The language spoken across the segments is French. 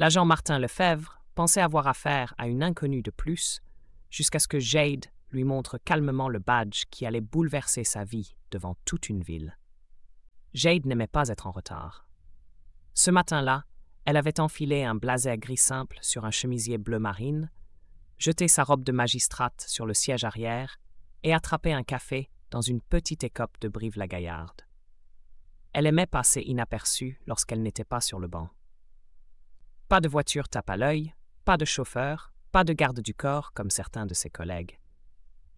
L'agent Martin Lefebvre pensait avoir affaire à une inconnue de plus, jusqu'à ce que Jade lui montre calmement le badge qui allait bouleverser sa vie devant toute une ville. Jade n'aimait pas être en retard. Ce matin-là, elle avait enfilé un blazer gris simple sur un chemisier bleu marine, jeté sa robe de magistrate sur le siège arrière et attrapé un café dans une petite écope de Brive-la-Gaillarde. Elle aimait passer inaperçue lorsqu'elle n'était pas sur le banc. Pas de voiture tape à l'œil, pas de chauffeur, pas de garde du corps comme certains de ses collègues.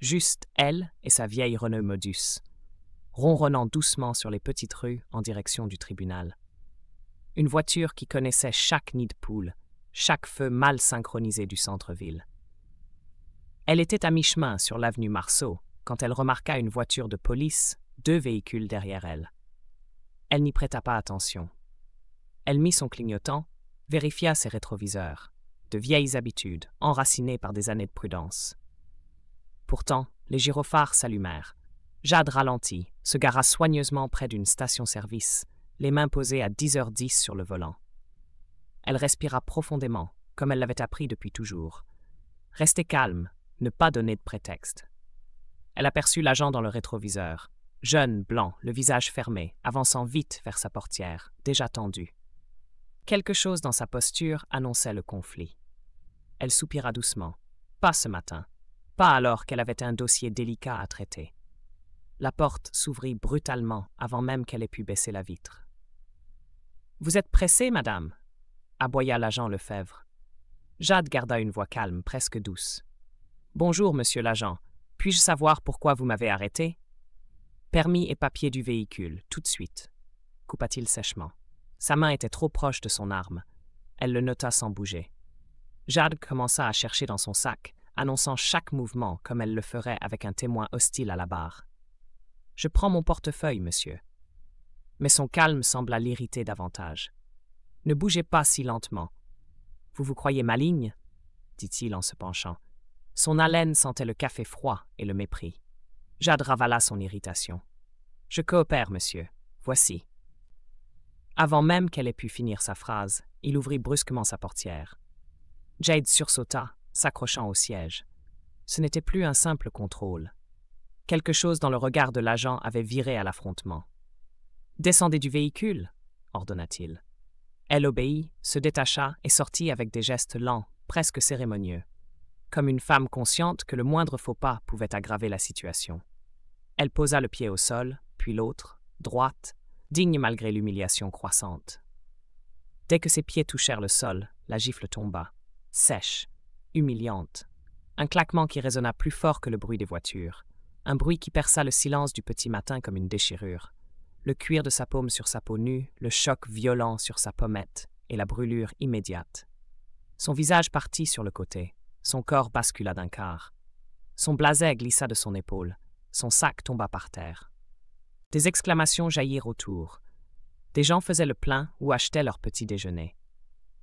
Juste elle et sa vieille Renault Modus, ronronnant doucement sur les petites rues en direction du tribunal. Une voiture qui connaissait chaque nid de poule, chaque feu mal synchronisé du centre-ville. Elle était à mi-chemin sur l'avenue Marceau quand elle remarqua une voiture de police, 2 véhicules derrière elle. Elle n'y prêta pas attention. Elle mit son clignotant, vérifia ses rétroviseurs, de vieilles habitudes enracinées par des années de prudence. Pourtant, les gyrophares s'allumèrent. Jade ralentit, se gara soigneusement près d'une station-service, les mains posées à 10h10 sur le volant. Elle respira profondément, comme elle l'avait appris depuis toujours. Rester calme, ne pas donner de prétexte. Elle aperçut l'agent dans le rétroviseur, jeune, blanc, le visage fermé, avançant vite vers sa portière, déjà tendue. Quelque chose dans sa posture annonçait le conflit. Elle soupira doucement. Pas ce matin. Pas alors qu'elle avait un dossier délicat à traiter. La porte s'ouvrit brutalement avant même qu'elle ait pu baisser la vitre. « Vous êtes pressée, madame ?» aboya l'agent Lefebvre. Jade garda une voix calme, presque douce. « Bonjour, monsieur l'agent. Puis-je savoir pourquoi vous m'avez arrêté ?»« Permis et papier du véhicule, tout de suite. » coupa-t-il sèchement. Sa main était trop proche de son arme. Elle le nota sans bouger. Jade commença à chercher dans son sac, annonçant chaque mouvement comme elle le ferait avec un témoin hostile à la barre. « Je prends mon portefeuille, monsieur. » Mais son calme sembla l'irriter davantage. « Ne bougez pas si lentement. »« Vous vous croyez maligne ?» dit-il en se penchant. Son haleine sentait le café froid et le mépris. Jade ravala son irritation. « Je coopère, monsieur. Voici. » Avant même qu'elle ait pu finir sa phrase, il ouvrit brusquement sa portière. Jade sursauta, s'accrochant au siège. Ce n'était plus un simple contrôle. Quelque chose dans le regard de l'agent avait viré à l'affrontement. « Descendez du véhicule !» ordonna-t-il. Elle obéit, se détacha et sortit avec des gestes lents, presque cérémonieux, comme une femme consciente que le moindre faux pas pouvait aggraver la situation. Elle posa le pied au sol, puis l'autre, droite, digne malgré l'humiliation croissante. Dès que ses pieds touchèrent le sol, la gifle tomba, sèche, humiliante. Un claquement qui résonna plus fort que le bruit des voitures. Un bruit qui perça le silence du petit matin comme une déchirure. Le cuir de sa paume sur sa peau nue, le choc violent sur sa pommette et la brûlure immédiate. Son visage partit sur le côté, son corps bascula d'un quart. Son blazer glissa de son épaule, son sac tomba par terre. Des exclamations jaillirent autour. Des gens faisaient le plein ou achetaient leur petit déjeuner.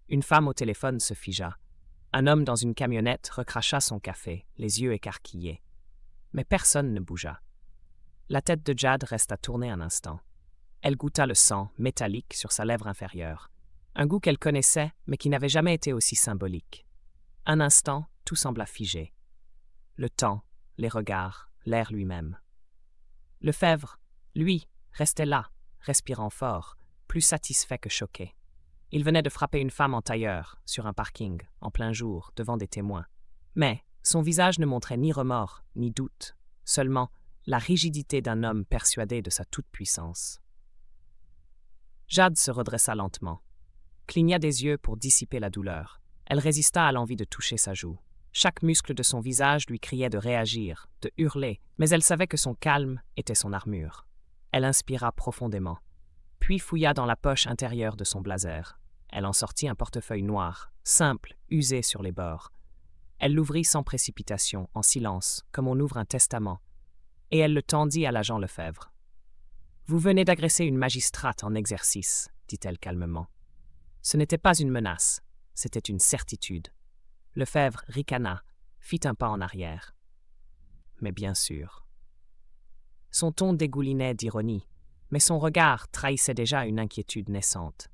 Une femme au téléphone se figea. Un homme dans une camionnette recracha son café, les yeux écarquillés. Mais personne ne bougea. La tête de Jade resta tourner un instant. Elle goûta le sang, métallique, sur sa lèvre inférieure. Un goût qu'elle connaissait, mais qui n'avait jamais été aussi symbolique. Un instant, tout sembla figé. Le temps, les regards, l'air lui-même. Lefebvre, lui, restait là, respirant fort, plus satisfait que choqué. Il venait de frapper une femme en tailleur, sur un parking, en plein jour, devant des témoins. Mais son visage ne montrait ni remords, ni doute, seulement la rigidité d'un homme persuadé de sa toute-puissance. Jade se redressa lentement, cligna des yeux pour dissiper la douleur. Elle résista à l'envie de toucher sa joue. Chaque muscle de son visage lui criait de réagir, de hurler, mais elle savait que son calme était son armure. Elle inspira profondément, puis fouilla dans la poche intérieure de son blazer. Elle en sortit un portefeuille noir, simple, usé sur les bords. Elle l'ouvrit sans précipitation, en silence, comme on ouvre un testament, et elle le tendit à l'agent Lefebvre. « Vous venez d'agresser une magistrate en exercice, » dit-elle calmement. Ce n'était pas une menace, c'était une certitude. Lefebvre ricana, fit un pas en arrière. Mais bien sûr. Son ton dégoulinait d'ironie, mais son regard trahissait déjà une inquiétude naissante.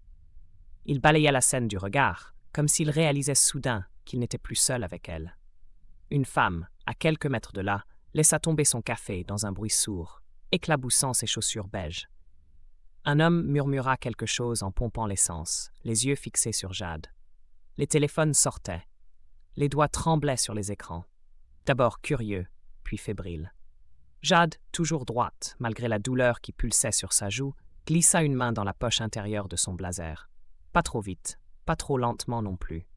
Il balaya la scène du regard, comme s'il réalisait soudain qu'il n'était plus seul avec elle. Une femme, à quelques mètres de là, laissa tomber son café dans un bruit sourd, éclaboussant ses chaussures beiges. Un homme murmura quelque chose en pompant l'essence, les yeux fixés sur Jade. Les téléphones sortaient. Les doigts tremblaient sur les écrans. D'abord curieux, puis fébrile. Jade, toujours droite, malgré la douleur qui pulsait sur sa joue, glissa une main dans la poche intérieure de son blazer. Pas trop vite, pas trop lentement non plus.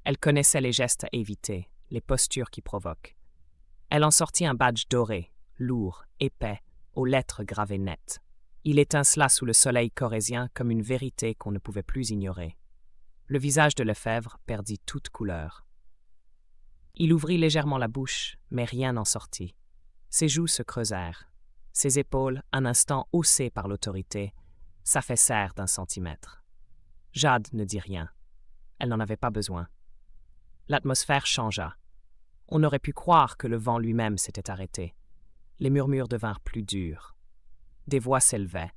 Elle connaissait les gestes à éviter, les postures qui provoquent. Elle en sortit un badge doré, lourd, épais, aux lettres gravées nettes. Il étincela sous le soleil corésien comme une vérité qu'on ne pouvait plus ignorer. Le visage de Lefebvre perdit toute couleur. Il ouvrit légèrement la bouche, mais rien n'en sortit. Ses joues se creusèrent. Ses épaules, un instant haussées par l'autorité, s'affaissèrent d'un centimètre. Jade ne dit rien. Elle n'en avait pas besoin. L'atmosphère changea. On aurait pu croire que le vent lui-même s'était arrêté. Les murmures devinrent plus durs. Des voix s'élevaient.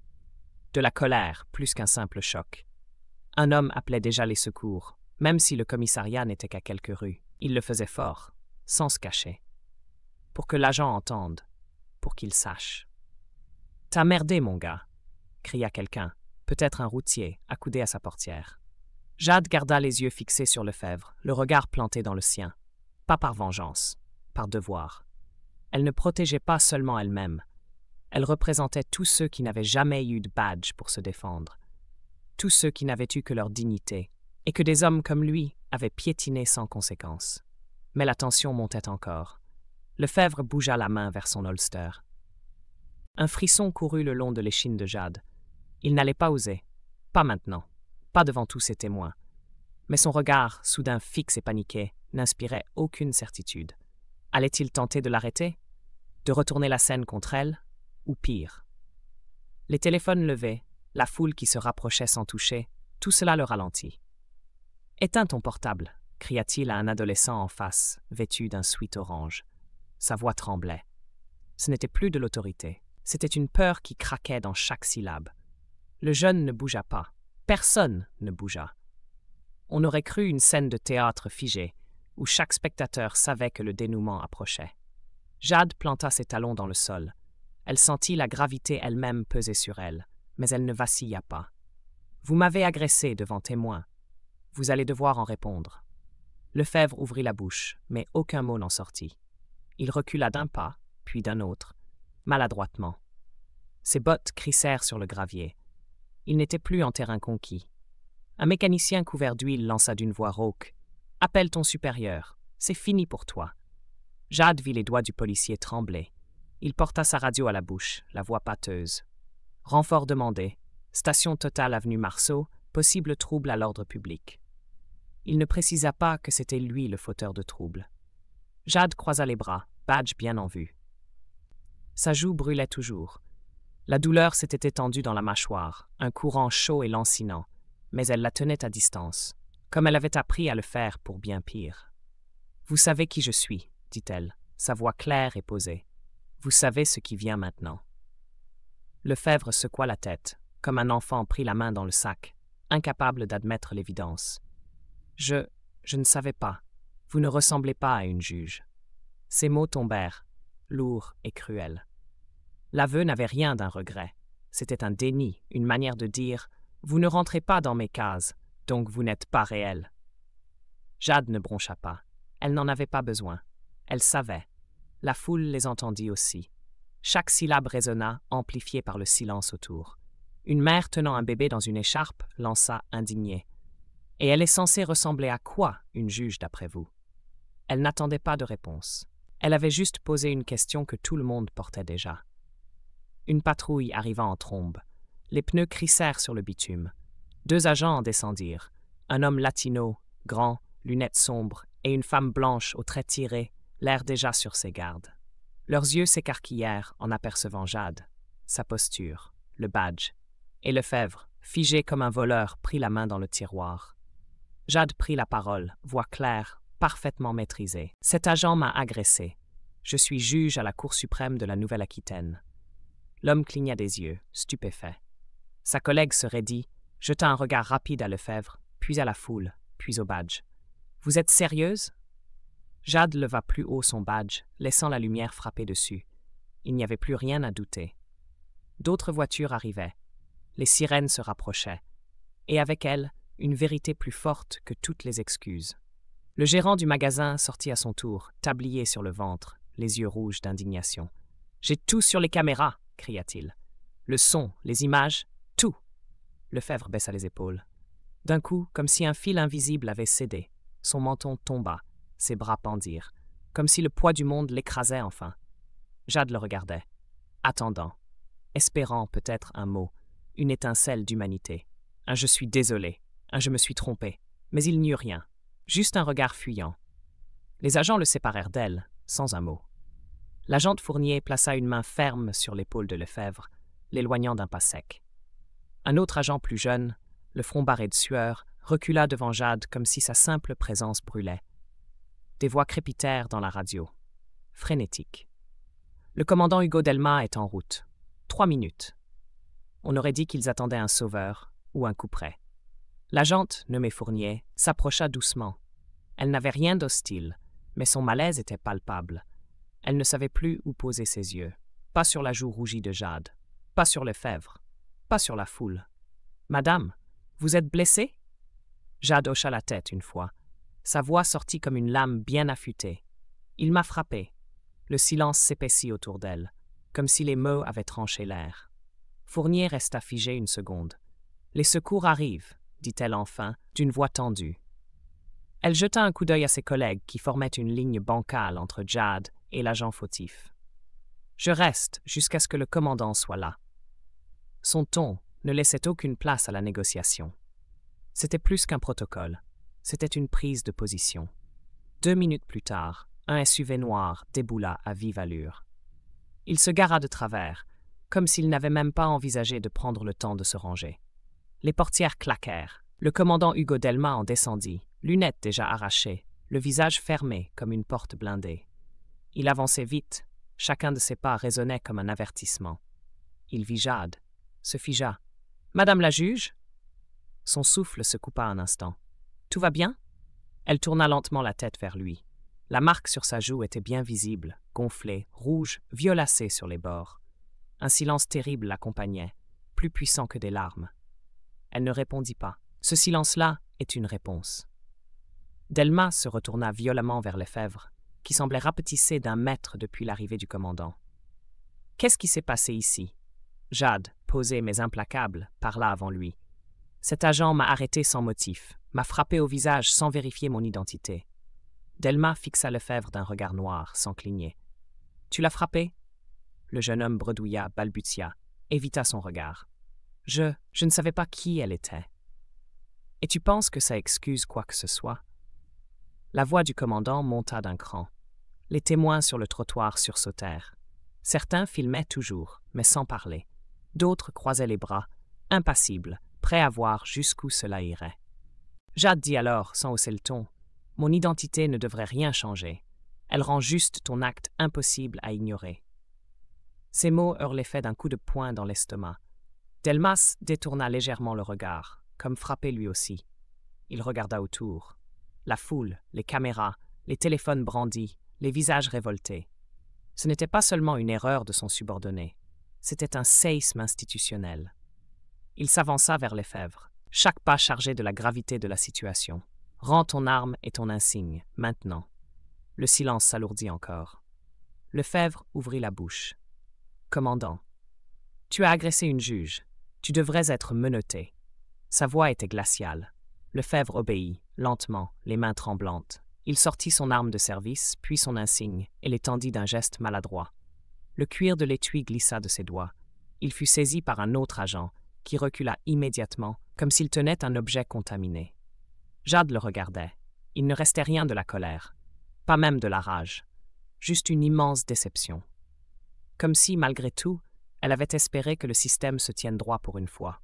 De la colère plus qu'un simple choc. Un homme appelait déjà les secours, même si le commissariat n'était qu'à quelques rues. Il le faisait fort, sans se cacher. Pour que l'agent entende, pour qu'il sache. « T'as merdé, mon gars !» cria quelqu'un, peut-être un routier, accoudé à sa portière. Jade garda les yeux fixés sur Lefebvre, le regard planté dans le sien. Pas par vengeance, par devoir. Elle ne protégeait pas seulement elle-même. Elle représentait tous ceux qui n'avaient jamais eu de badge pour se défendre. Tous ceux qui n'avaient eu que leur dignité, et que des hommes comme lui avaient piétiné sans conséquence. Mais la tension montait encore. Lefebvre bougea la main vers son holster. Un frisson courut le long de l'échine de Jade. Il n'allait pas oser. Pas maintenant. Pas devant tous ces témoins. Mais son regard, soudain fixe et paniqué, n'inspirait aucune certitude. Allait-il tenter de l'arrêter? De retourner la scène contre elle? Ou pire? Les téléphones levés, la foule qui se rapprochait sans toucher, tout cela le ralentit. « Éteins ton portable !» cria-t-il à un adolescent en face, vêtu d'un sweat orange. Sa voix tremblait. Ce n'était plus de l'autorité. C'était une peur qui craquait dans chaque syllabe. Le jeune ne bougea pas. Personne ne bougea. On aurait cru une scène de théâtre figée, où chaque spectateur savait que le dénouement approchait. Jade planta ses talons dans le sol. Elle sentit la gravité elle-même peser sur elle, mais elle ne vacilla pas. « Vous m'avez agressé devant témoins. Vous allez devoir en répondre. » Lefebvre ouvrit la bouche, mais aucun mot n'en sortit. Il recula d'un pas, puis d'un autre, maladroitement. Ses bottes crissèrent sur le gravier. Il n'était plus en terrain conquis. Un mécanicien couvert d'huile lança d'une voix rauque. « Appelle ton supérieur. C'est fini pour toi. » Jade vit les doigts du policier trembler. Il porta sa radio à la bouche, la voix pâteuse. « Renfort demandé. Station Total avenue Marceau. Possible trouble à l'ordre public. » Il ne précisa pas que c'était lui le fauteur de trouble. Jade croisa les bras, badge bien en vue. Sa joue brûlait toujours. La douleur s'était étendue dans la mâchoire, un courant chaud et lancinant, mais elle la tenait à distance, comme elle avait appris à le faire pour bien pire. « Vous savez qui je suis, » dit-elle, sa voix claire et posée. « Vous savez ce qui vient maintenant. » Lefebvre secoua la tête, comme un enfant prit la main dans le sac, incapable d'admettre l'évidence. « Je ne savais pas. Vous ne ressemblez pas à une juge. » Ces mots tombèrent, lourds et cruels. L'aveu n'avait rien d'un regret. C'était un déni, une manière de dire « Vous ne rentrez pas dans mes cases, donc vous n'êtes pas réel. » Jade ne broncha pas. Elle n'en avait pas besoin. Elle savait. La foule les entendit aussi. Chaque syllabe résonna, amplifiée par le silence autour. Une mère tenant un bébé dans une écharpe lança indignée. « Et elle est censée ressembler à quoi, une juge, d'après vous ?» Elle n'attendait pas de réponse. Elle avait juste posé une question que tout le monde portait déjà. Une patrouille arriva en trombe. Les pneus crissèrent sur le bitume. 2 agents en descendirent. Un homme latino, grand, lunettes sombres, et une femme blanche aux traits tirés, l'air déjà sur ses gardes. Leurs yeux s'écarquillèrent en apercevant Jade, sa posture, le badge. Et Lefebvre, figé comme un voleur, prit la main dans le tiroir. Jade prit la parole, voix claire, parfaitement maîtrisée. « Cet agent m'a agressé. Je suis juge à la Cour suprême de la Nouvelle-Aquitaine. » L'homme cligna des yeux, stupéfait. Sa collègue se raidit, jeta un regard rapide à Lefebvre, puis à la foule. puis au badge. « Vous êtes sérieuse ?» Jade leva plus haut son badge, laissant la lumière frapper dessus. Il n'y avait plus rien à douter. D'autres voitures arrivaient. Les sirènes se rapprochaient. Et avec elles, une vérité plus forte que toutes les excuses. Le gérant du magasin sortit à son tour, tablier sur le ventre, les yeux rouges d'indignation. « J'ai tout sur les caméras !» cria-t-il. « Le son, les images, tout !» Lefebvre baissa les épaules. D'un coup, comme si un fil invisible avait cédé, son menton tomba, ses bras pendirent, comme si le poids du monde l'écrasait enfin. Jade le regardait, attendant, espérant peut-être un mot, une étincelle d'humanité. Un « je suis désolé », un « je me suis trompé », mais il n'y eut rien, juste un regard fuyant. Les agents le séparèrent d'elle, sans un mot. L'agent Fournier plaça une main ferme sur l'épaule de Lefebvre, l'éloignant d'un pas sec. Un autre agent plus jeune, le front barré de sueur, recula devant Jade comme si sa simple présence brûlait. Des voix crépitèrent dans la radio, frénétiques. Le commandant Hugo Delma est en route. 3 minutes. On aurait dit qu'ils attendaient un sauveur ou un couperet. L'agente, nommée Fournier, s'approcha doucement. Elle n'avait rien d'hostile, mais son malaise était palpable. Elle ne savait plus où poser ses yeux. Pas sur la joue rougie de Jade, pas sur Lefebvre, pas sur la foule. « Madame, vous êtes blessée ?» Jade hocha la tête une fois. Sa voix sortit comme une lame bien affûtée. « Il m'a frappé. » Le silence s'épaissit autour d'elle, comme si les mots avaient tranché l'air. Fournier resta figé une seconde. « Les secours arrivent, » dit-elle enfin, d'une voix tendue. Elle jeta un coup d'œil à ses collègues qui formaient une ligne bancale entre Jade et l'agent fautif. « Je reste jusqu'à ce que le commandant soit là. » Son ton ne laissait aucune place à la négociation. C'était plus qu'un protocole, c'était une prise de position. 2 minutes plus tard, un SUV noir déboula à vive allure. Il se gara de travers, comme s'il n'avait même pas envisagé de prendre le temps de se ranger. Les portières claquèrent. Le commandant Hugo Delma en descendit, lunettes déjà arrachées, le visage fermé comme une porte blindée. Il avançait vite, chacun de ses pas résonnait comme un avertissement. Il vit Jade, se figea. « Madame la juge ?» Son souffle se coupa un instant. « Tout va bien ?» Elle tourna lentement la tête vers lui. La marque sur sa joue était bien visible, gonflée, rouge, violacée sur les bords. Un silence terrible l'accompagnait, plus puissant que des larmes. Elle ne répondit pas. Ce silence-là est une réponse. Delma se retourna violemment vers Lefebvre, qui semblait rapetisser d'1 mètre depuis l'arrivée du commandant. « Qu'est-ce qui s'est passé ici ?» Jade, posée mais implacable, parla avant lui. « Cet agent m'a arrêté sans motif, m'a frappé au visage sans vérifier mon identité. » Delma fixa Lefebvre d'un regard noir, sans cligner. « Tu l'as frappé ?» Le jeune homme bredouilla, balbutia, évita son regard. « Je ne savais pas qui elle était. » « Et tu penses que ça excuse quoi que ce soit ?» La voix du commandant monta d'un cran. Les témoins sur le trottoir sursautèrent. Certains filmaient toujours, mais sans parler. D'autres croisaient les bras, impassibles, prêts à voir jusqu'où cela irait. Jade dit alors, sans hausser le ton, « Mon identité ne devrait rien changer. Elle rend juste ton acte impossible à ignorer. » Ces mots eurent l'effet d'un coup de poing dans l'estomac. Delmas détourna légèrement le regard, comme frappé lui aussi. Il regarda autour. La foule, les caméras, les téléphones brandis, les visages révoltés. Ce n'était pas seulement une erreur de son subordonné, c'était un séisme institutionnel. Il s'avança vers Lefebvre, chaque pas chargé de la gravité de la situation. « Rends ton arme et ton insigne, maintenant. » Le silence s'alourdit encore. Lefebvre ouvrit la bouche. « Commandant, tu as agressé une juge. Tu devrais être menotté. » Sa voix était glaciale. Lefebvre obéit, lentement, les mains tremblantes. Il sortit son arme de service, puis son insigne, et les tendit d'un geste maladroit. Le cuir de l'étui glissa de ses doigts. Il fut saisi par un autre agent, qui recula immédiatement, comme s'il tenait un objet contaminé. Jade le regardait. Il ne restait rien de la colère, pas même de la rage, juste une immense déception. Comme si, malgré tout, elle avait espéré que le système se tienne droit pour une fois.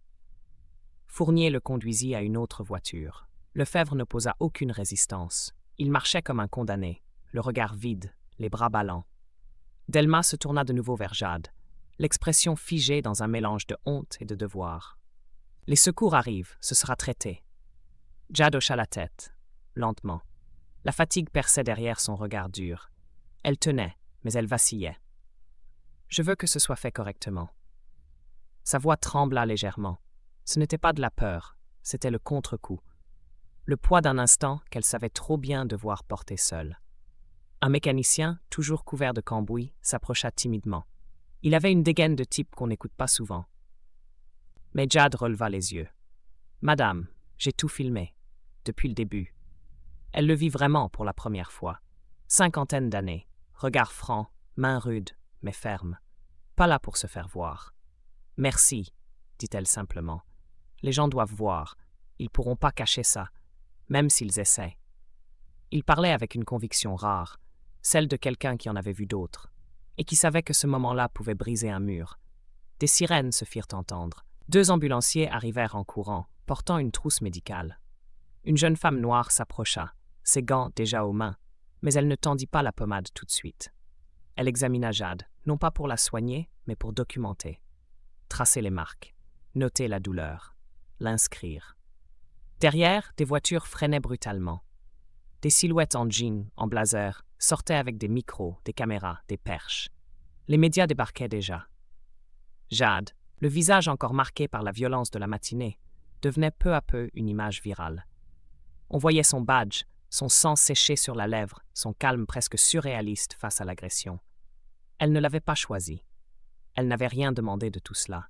Fournier le conduisit à une autre voiture. Lefebvre n'opposa aucune résistance. Il marchait comme un condamné, le regard vide, les bras ballants. Delma se tourna de nouveau vers Jade, l'expression figée dans un mélange de honte et de devoir. « Les secours arrivent, ce sera traité. » Jade hocha la tête, lentement. La fatigue perçait derrière son regard dur. Elle tenait, mais elle vacillait. « Je veux que ce soit fait correctement. » Sa voix trembla légèrement. Ce n'était pas de la peur, c'était le contre-coup. Le poids d'un instant qu'elle savait trop bien devoir porter seule. Un mécanicien, toujours couvert de cambouis, s'approcha timidement. Il avait une dégaine de type qu'on n'écoute pas souvent. Mais Jade releva les yeux. « Madame, j'ai tout filmé, depuis le début. » Elle le vit vraiment pour la première fois. 50 d'années, regard franc, main rude, mais ferme. Pas là pour se faire voir. « Merci, » dit-elle simplement. « Les gens doivent voir. Ils pourront pas cacher ça, même s'ils essaient. » Il parlait avec une conviction rare, celle de quelqu'un qui en avait vu d'autres, et qui savait que ce moment-là pouvait briser un mur. Des sirènes se firent entendre. 2 ambulanciers arrivèrent en courant, portant une trousse médicale. Une jeune femme noire s'approcha, ses gants déjà aux mains, mais elle ne tendit pas la pommade tout de suite. Elle examina Jade, non pas pour la soigner, mais pour documenter. Tracer les marques, noter la douleur, l'inscrire. Derrière, des voitures freinaient brutalement. Des silhouettes en jean, en blazer, sortaient avec des micros, des caméras, des perches. Les médias débarquaient déjà. Jade, le visage encore marqué par la violence de la matinée, devenait peu à peu une image virale. On voyait son badge, son sang séché sur la lèvre, son calme presque surréaliste face à l'agression. Elle ne l'avait pas choisi. Elle n'avait rien demandé de tout cela.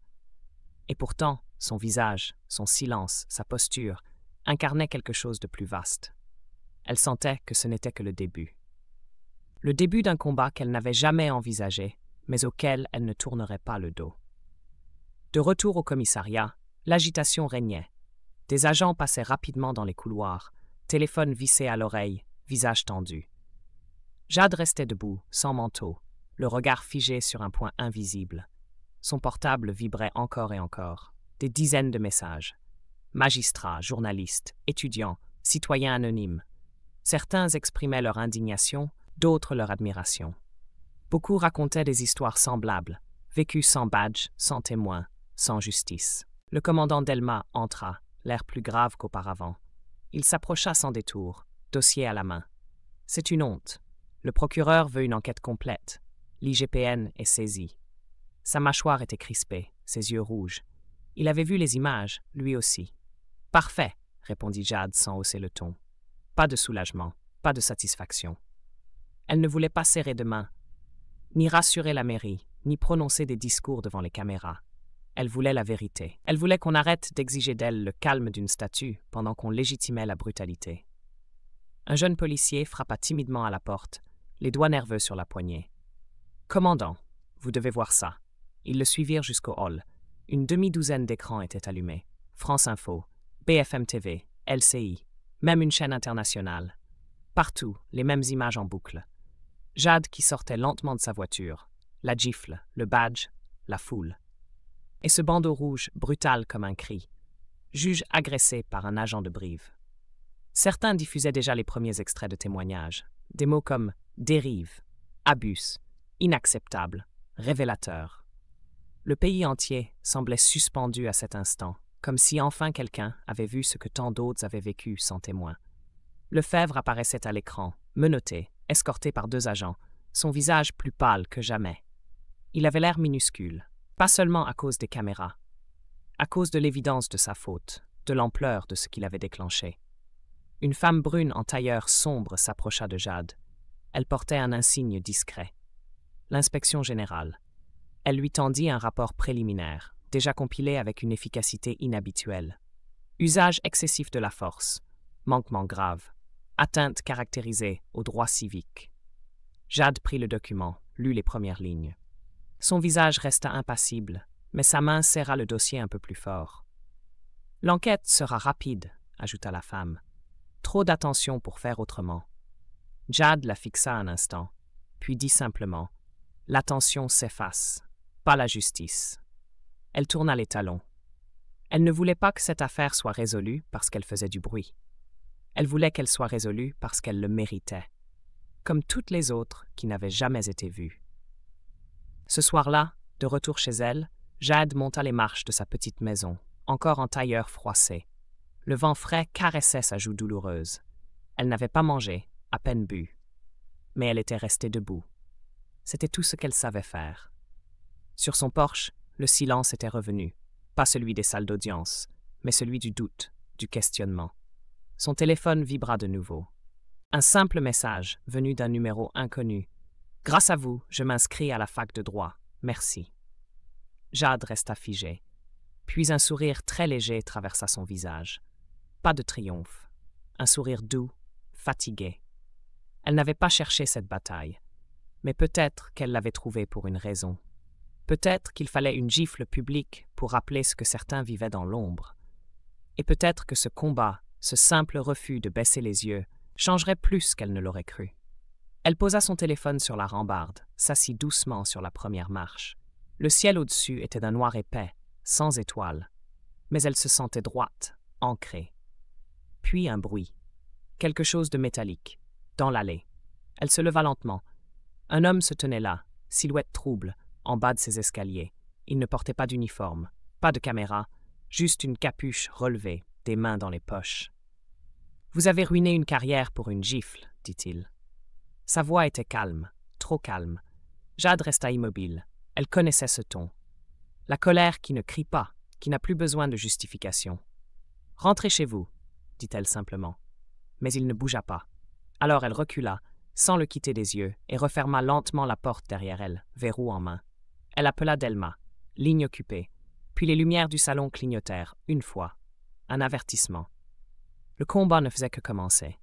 Et pourtant, son visage, son silence, sa posture, incarnaient quelque chose de plus vaste. Elle sentait que ce n'était que le début. Le début d'un combat qu'elle n'avait jamais envisagé, mais auquel elle ne tournerait pas le dos. De retour au commissariat, l'agitation régnait. Des agents passaient rapidement dans les couloirs, téléphone vissé à l'oreille, visage tendu. Jade restait debout, sans manteau, le regard figé sur un point invisible. Son portable vibrait encore et encore. Des dizaines de messages. Magistrats, journalistes, étudiants, citoyens anonymes. Certains exprimaient leur indignation, d'autres leur admiration. Beaucoup racontaient des histoires semblables, vécues sans badge, sans témoin, sans justice. Le commandant Delma entra, l'air plus grave qu'auparavant. Il s'approcha sans détour, dossier à la main. « C'est une honte. Le procureur veut une enquête complète. L'IGPN est saisi. » Sa mâchoire était crispée, ses yeux rouges. Il avait vu les images, lui aussi. « Parfait, » répondit Jade sans hausser le ton. Pas de soulagement, pas de satisfaction. Elle ne voulait pas serrer de main, ni rassurer la mairie, ni prononcer des discours devant les caméras. Elle voulait la vérité. Elle voulait qu'on arrête d'exiger d'elle le calme d'une statue pendant qu'on légitimait la brutalité. Un jeune policier frappa timidement à la porte, les doigts nerveux sur la poignée. « Commandant, vous devez voir ça. » Ils le suivirent jusqu'au hall. Une demi-douzaine d'écrans étaient allumés. France Info, BFM TV, LCI, même une chaîne internationale. Partout, les mêmes images en boucle. Jade qui sortait lentement de sa voiture. La gifle, le badge, la foule. Et ce bandeau rouge, brutal comme un cri. Juge agressé par un agent de Brive. Certains diffusaient déjà les premiers extraits de témoignages. Des mots comme « dérive »,« abus »,« inacceptable »,« révélateur ». Le pays entier semblait suspendu à cet instant, comme si enfin quelqu'un avait vu ce que tant d'autres avaient vécu sans témoin. Lefebvre apparaissait à l'écran, menotté, escorté par 2 agents, son visage plus pâle que jamais. Il avait l'air minuscule, pas seulement à cause des caméras, à cause de l'évidence de sa faute, de l'ampleur de ce qu'il avait déclenché. Une femme brune en tailleur sombre s'approcha de Jade. Elle portait un insigne discret. L'inspection générale. Elle lui tendit un rapport préliminaire, déjà compilé avec une efficacité inhabituelle. Usage excessif de la force, manquement grave, atteinte caractérisée aux droits civiques. Jade prit le document, lut les premières lignes. Son visage resta impassible, mais sa main serra le dossier un peu plus fort. « L'enquête sera rapide », ajouta la femme. « Trop d'attention pour faire autrement. » Jade la fixa un instant, puis dit simplement « L'attention s'efface, pas la justice. » Elle tourna les talons. Elle ne voulait pas que cette affaire soit résolue parce qu'elle faisait du bruit. Elle voulait qu'elle soit résolue parce qu'elle le méritait, comme toutes les autres qui n'avaient jamais été vues. Ce soir-là, de retour chez elle, Jade monta les marches de sa petite maison, encore en tailleur froissé. Le vent frais caressait sa joue douloureuse. Elle n'avait pas mangé, à peine bu. Mais elle était restée debout. C'était tout ce qu'elle savait faire. Sur son porche, le silence était revenu. Pas celui des salles d'audience, mais celui du doute, du questionnement. Son téléphone vibra de nouveau. Un simple message venu d'un numéro inconnu. « Grâce à vous, je m'inscris à la fac de droit. Merci. » Jade resta figée. Puis un sourire très léger traversa son visage. Pas de triomphe. Un sourire doux, fatigué. Elle n'avait pas cherché cette bataille. Mais peut-être qu'elle l'avait trouvée pour une raison. Peut-être qu'il fallait une gifle publique pour rappeler ce que certains vivaient dans l'ombre. Et peut-être que ce combat, ce simple refus de baisser les yeux, changerait plus qu'elle ne l'aurait cru. Elle posa son téléphone sur la rambarde, s'assit doucement sur la première marche. Le ciel au-dessus était d'un noir épais, sans étoiles. Mais elle se sentait droite, ancrée. Puis un bruit. Quelque chose de métallique, dans l'allée. Elle se leva lentement. Un homme se tenait là, silhouette trouble, en bas de ses escaliers. Il ne portait pas d'uniforme, pas de caméra, juste une capuche relevée, des mains dans les poches. « Vous avez ruiné une carrière pour une gifle, » dit-il. Sa voix était calme, trop calme. Jade resta immobile. Elle connaissait ce ton. La colère qui ne crie pas, qui n'a plus besoin de justification. « Rentrez chez vous, » dit-elle simplement. Mais il ne bougea pas. Alors elle recula, sans le quitter des yeux, et referma lentement la porte derrière elle, verrou en main. Elle appela Delma, ligne occupée, puis les lumières du salon clignotèrent, une fois. Un avertissement. Le combat ne faisait que commencer.